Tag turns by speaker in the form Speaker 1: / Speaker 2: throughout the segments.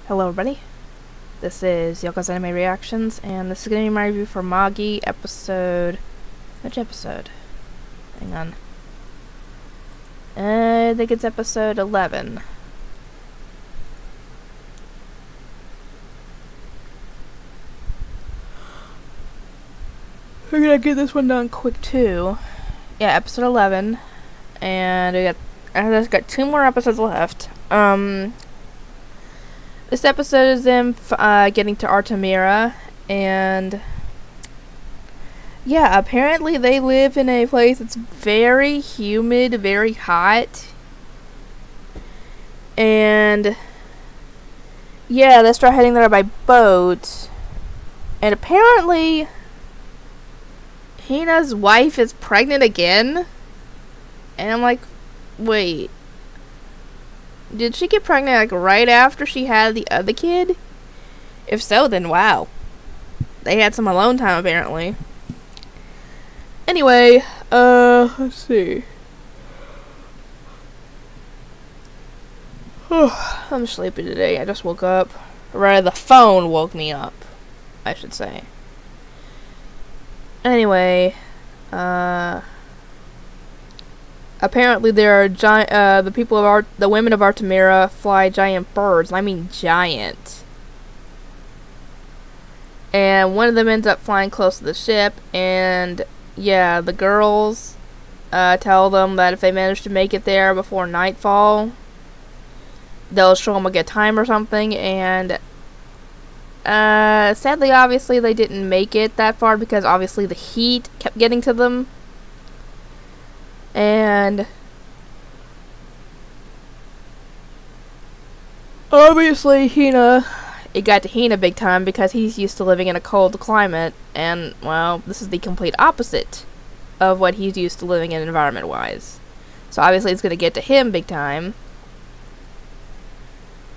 Speaker 1: Hello everybody, this is Yoko's Anime Reactions, and this is going to be my review for Magi episode... Which episode? Hang on. I think it's episode 11. We're gonna get this one done quick too. Yeah, episode 11, and I just got 2 more episodes left. This episode is them getting to Artemira, and yeah, apparently they live in a place that's very humid, very hot, and yeah, they start heading there by boat, and apparently Hina's wife is pregnant again, and I'm like, wait. Did she get pregnant like right after she had the other kid? If so, then wow. They had some alone time apparently. Anyway, let's see. I'm sleepy today. I just woke up. Or rather, the phone woke me up, I should say. Anyway, apparently there are the women of Artemira fly giant birds. I mean giant. And one of them ends up flying close to the ship, and yeah, the girls tell them that if they manage to make it there before nightfall, they'll show them a good time or something, and sadly, obviously, they didn't make it that far because obviously the heat kept getting to them. And obviously it got to Hina big time because he's used to living in a cold climate, and well, this is the complete opposite of what he's used to living in environment-wise. So obviously it's going to get to him big time.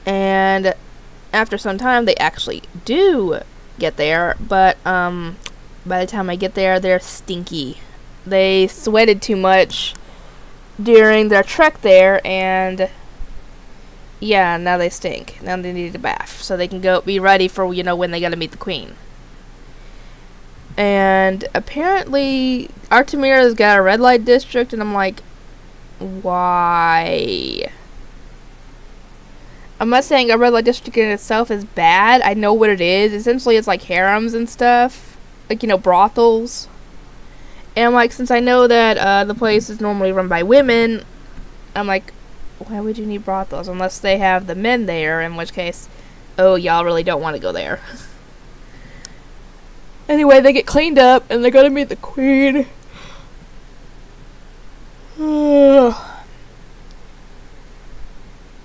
Speaker 1: And after some time they actually do get there, but by the time I get there, they're stinky. They sweated too much during their trek there, and yeah, now they stink. Now they need a bath so they can go be ready for, you know, when they gotta meet the queen. And apparently Artemira's got a red light district, and I'm like, why? I'm not saying a red light district in itself is bad. I know what it is. Essentially it's like harems and stuff, like, you know, brothels. And I'm like, since I know that the place is normally run by women, I'm like, why would you need brothels? Unless they have the men there, in which case, oh, y'all really don't want to go there. Anyway, they get cleaned up, and they're gonna meet the queen.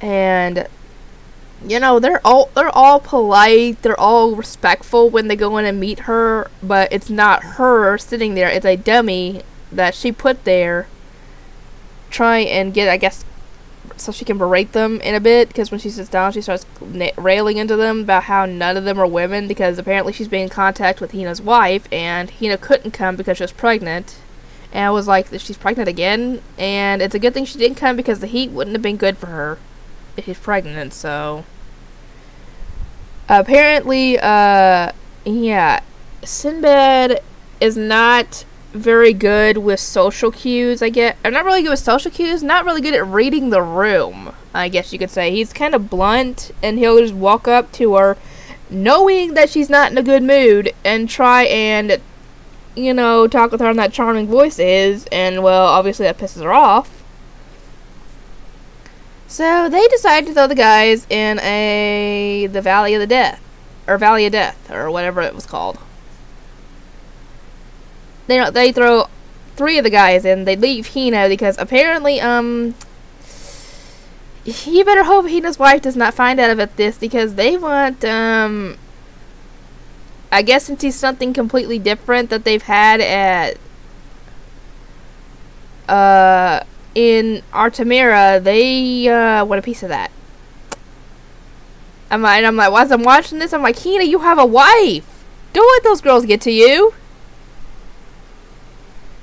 Speaker 1: And you know, they're all polite, they're all respectful when they go in and meet her, but it's not her sitting there, it's a dummy that she put there, try and get, I guess, so she can berate them in a bit, because when she sits down she starts railing into them about how none of them are women, because apparently she's been in contact with Hina's wife, and Hina couldn't come because she was pregnant. And I was like, she's pregnant again? And it's a good thing she didn't come, because the heat wouldn't have been good for her if she's pregnant. So apparently, yeah, Sinbad is not very good with social cues, I guess. I'm not really good with social cues, not really good at reading the room, I guess you could say. He's kind of blunt, and he'll just walk up to her, knowing that she's not in a good mood, and try and, you know, talk with her in that charming voice and, well, obviously that pisses her off. So they decide to throw the guys in the Valley of Death, or whatever it was called. They throw 3 of the guys in. They leave Hina because apparently, you better hope Hina's wife does not find out about this, because they want, I guess since he's something completely different that they've had at, in Artemira, they want a piece of that. I'm like, while I'm watching this, I'm like, Hina, you have a wife. Don't let those girls get to you.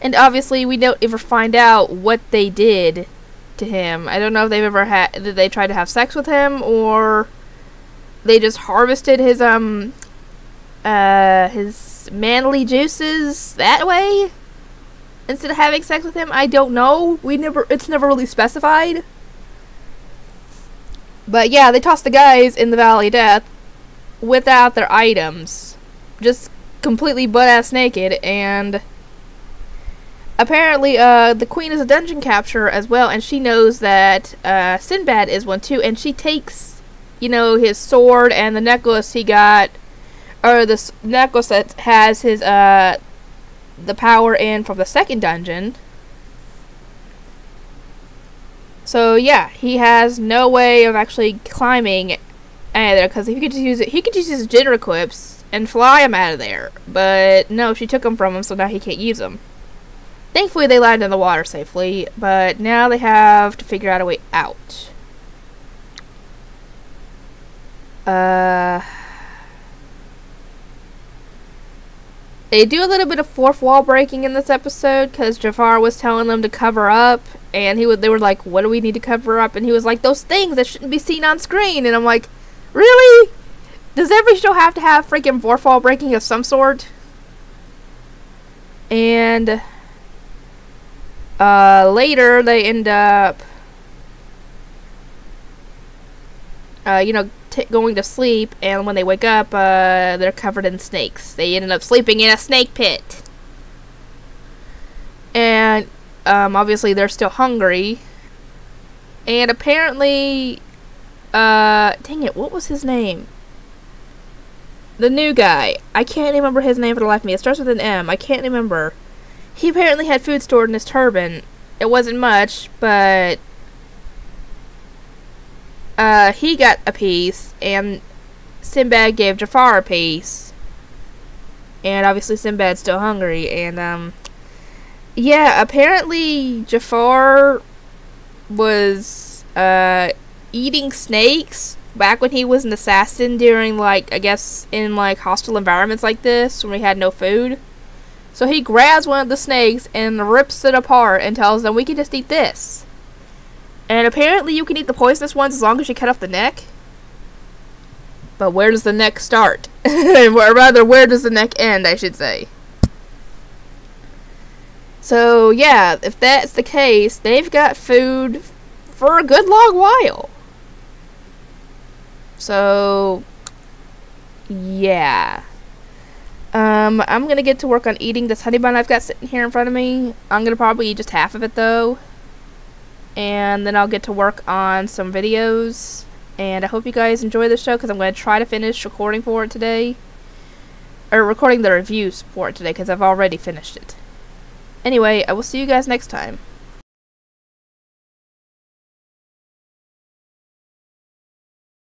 Speaker 1: And obviously, we don't ever find out what they did to him. I don't know if they've ever did they try to have sex with him, or they just harvested his manly juices that way instead of having sex with him. I don't know. It's never really specified. But yeah, they tossed the guys in the Valley of Death without their items, just completely butt-ass naked. And apparently the queen is a dungeon capturer as well, and she knows that Sinbad is one too, and she takes, you know, his sword and the necklace he got, or the necklace that has his the power in from the second dungeon. So yeah, he has no way of actually climbing either, because he could just use it. He could just use his jitter equips and fly him out of there. But no, she took them from him, so now he can't use them. Thankfully, they landed in the water safely, but now they have to figure out a way out. They do a little bit of fourth wall breaking in this episode, because Jafar was telling them to cover up, and they were like, what do we need to cover up? And he was like, those things that shouldn't be seen on screen. And I'm like, really? Does every show have to have freaking fourth wall breaking of some sort? And later they end up you know, going to sleep, and when they wake up, they're covered in snakes. They ended up sleeping in a snake pit. And obviously they're still hungry. And apparently, dang it, what was his name? The new guy. I can't remember his name for the life of me. It starts with an M. I can't remember. He apparently had food stored in his turban. It wasn't much, but he got a piece, and Sinbad gave Jafar a piece. And obviously Sinbad's still hungry, and yeah, apparently Jafar was eating snakes back when he was an assassin during, like, I guess in like hostile environments like this when we had no food. So he grabs one of the snakes and rips it apart and tells them, we can just eat this. And apparently you can eat the poisonous ones as long as you cut off the neck. But where does the neck start? Or rather, where does the neck end, I should say. So yeah, if that's the case, they've got food for a good long while. So yeah. I'm gonna get to work on eating this honey bun I've got sitting here in front of me. I'm gonna probably eat just half of it though. And then I'll get to work on some videos. And I hope you guys enjoy the show, because I'm going to try to finish recording for it today. Or recording the reviews for it today, because I've already finished it. Anyway, I will see you guys next time.